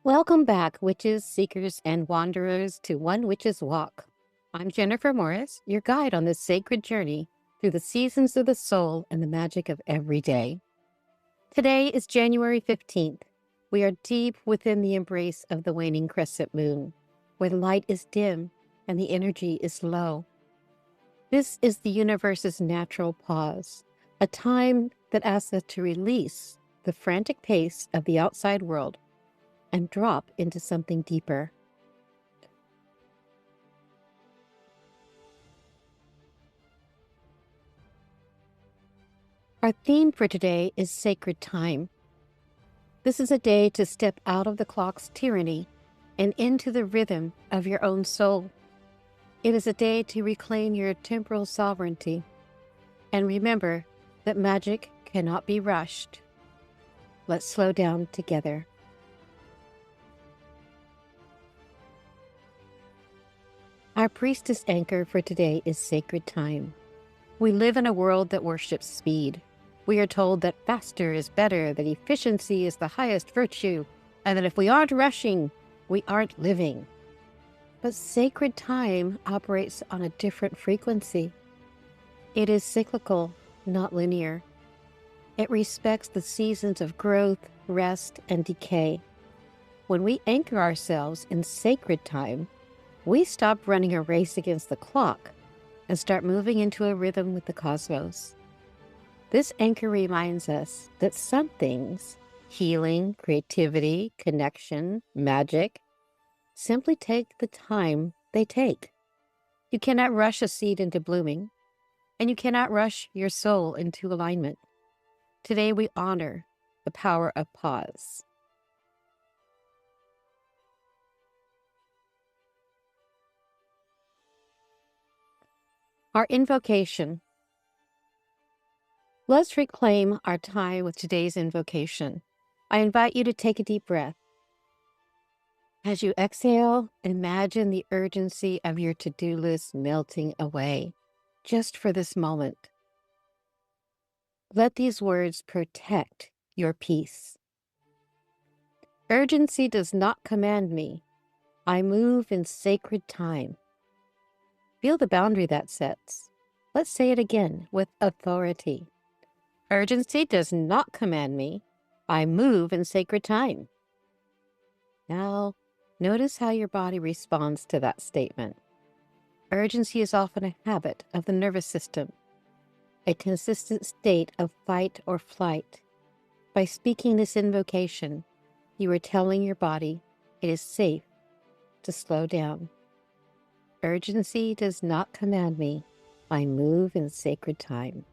Welcome back, witches, seekers, and wanderers, to One Witch's Walk. I'm Jennifer Morris, your guide on this sacred journey through the seasons of the soul and the magic of every day. Today is January 15th. We are deep within the embrace of the waning crescent moon, where the light is dim and the energy is low. This is the universe's natural pause, a time that asks us to release the frantic pace of the outside world and drop into something deeper. Our theme for today is sacred time. This is a day to step out of the clock's tyranny and into the rhythm of your own soul. It is a day to reclaim your temporal sovereignty and remember that magic cannot be rushed. Let's slow down together. Our priestess anchor for today is sacred time. We live in a world that worships speed. We are told that faster is better, that efficiency is the highest virtue, and that if we aren't rushing, we aren't living. But sacred time operates on a different frequency. It is cyclical, not linear. It respects the seasons of growth, rest, and decay. When we anchor ourselves in sacred time, we stop running a race against the clock and start moving into a rhythm with the cosmos. This anchor reminds us that some things, healing, creativity, connection, magic, simply take the time they take. You cannot rush a seed into blooming, and you cannot rush your soul into alignment. Today we honor the power of pause. Our invocation. Let's reclaim our time with today's invocation. I invite you to take a deep breath. As you exhale, imagine the urgency of your to-do list melting away, just for this moment. Let these words protect your peace. Urgency does not command me. I move in sacred time. Feel the boundary that sets. Let's say it again with authority. Urgency does not command me. I move in sacred time. Now, notice how your body responds to that statement. Urgency is often a habit of the nervous system, a consistent state of fight or flight. By speaking this invocation, you are telling your body it is safe to slow down. Urgency does not command me. I move in sacred time.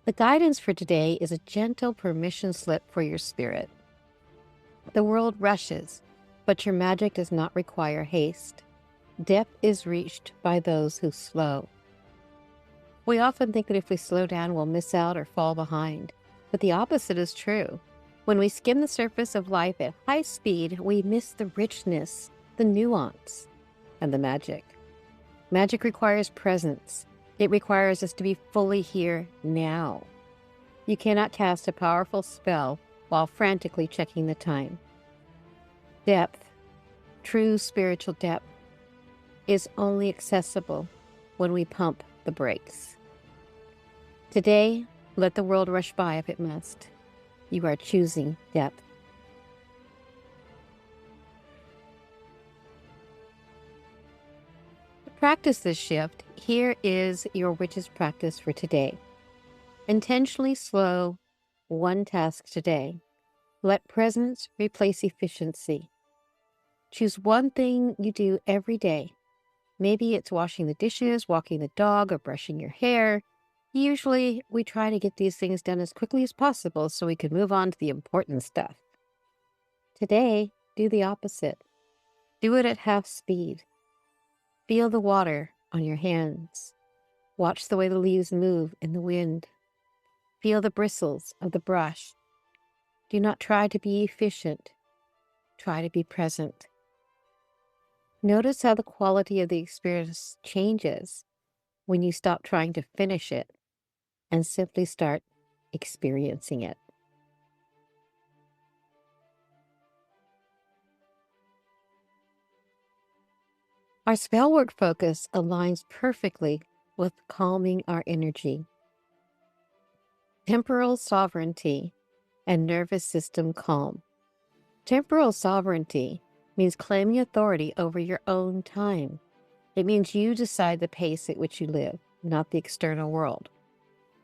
The guidance for today is a gentle permission slip for your spirit. The world rushes, but your magic does not require haste. Depth is reached by those who slow. We often think that if we slow down, we'll miss out or fall behind. But the opposite is true. When we skim the surface of life at high speed, we miss the richness, the nuance, and the magic. Magic requires presence. It requires us to be fully here now. You cannot cast a powerful spell while frantically checking the time. Depth, true spiritual depth, is only accessible when we pump the brakes. Today, let the world rush by if it must. You are choosing depth. To practice this shift, here is your witch's practice for today. Intentionally slow one task today. Let presence replace efficiency. Choose one thing you do every day. Maybe it's washing the dishes, walking the dog, or brushing your hair. Usually, we try to get these things done as quickly as possible so we can move on to the important stuff. Today, do the opposite. Do it at half speed. Feel the water on your hands. Watch the way the leaves move in the wind. Feel the bristles of the brush. Do not try to be efficient. Try to be present. Notice how the quality of the experience changes when you stop trying to finish it and simply start experiencing it. Our spell work focus aligns perfectly with calming our energy, temporal sovereignty, and nervous system calm. Temporal sovereignty means claiming authority over your own time. It means you decide the pace at which you live, not the external world.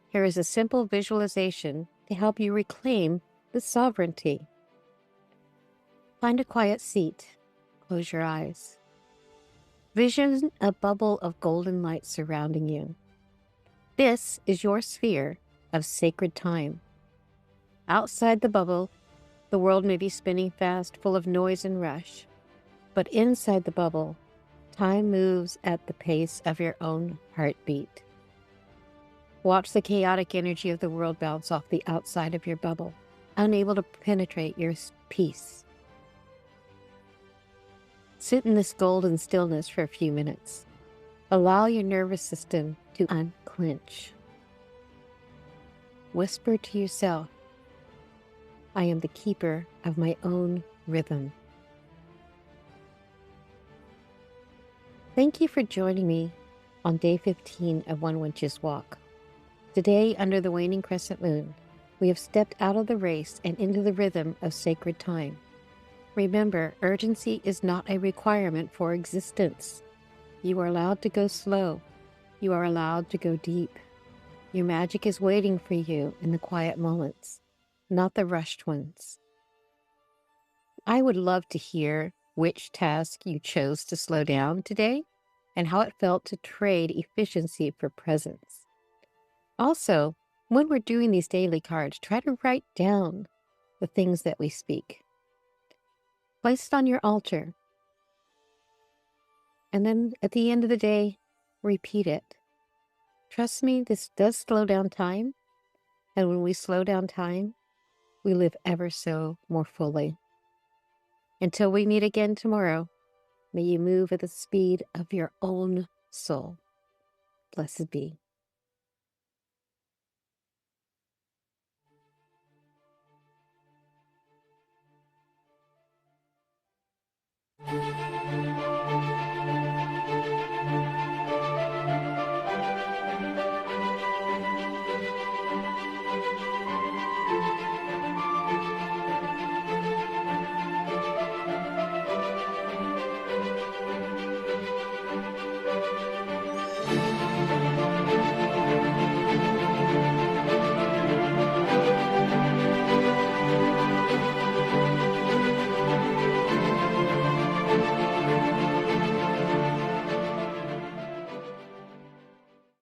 Here is a simple visualization to help you reclaim the sovereignty. Find a quiet seat. Close your eyes. Vision a bubble of golden light surrounding you. This is your sphere of sacred time. Outside the bubble, the world may be spinning fast, full of noise and rush. But inside the bubble, time moves at the pace of your own heartbeat. Watch the chaotic energy of the world bounce off the outside of your bubble, unable to penetrate your peace. Sit in this golden stillness for a few minutes. Allow your nervous system to unclench. Whisper to yourself, I am the keeper of my own rhythm. Thank you for joining me on day 15 of One Witch's Walk. Today, under the waning crescent moon, we have stepped out of the race and into the rhythm of sacred time. Remember, urgency is not a requirement for existence. You are allowed to go slow. You are allowed to go deep. Your magic is waiting for you in the quiet moments, not the rushed ones. I would love to hear which task you chose to slow down today and how it felt to trade efficiency for presence. Also, when we're doing these daily cards, try to write down the things that we speak. Place it on your altar. And then at the end of the day, repeat it. Trust me, this does slow down time. And when we slow down time, we live ever so more fully. Until we meet again tomorrow, may you move at the speed of your own soul. Blessed be.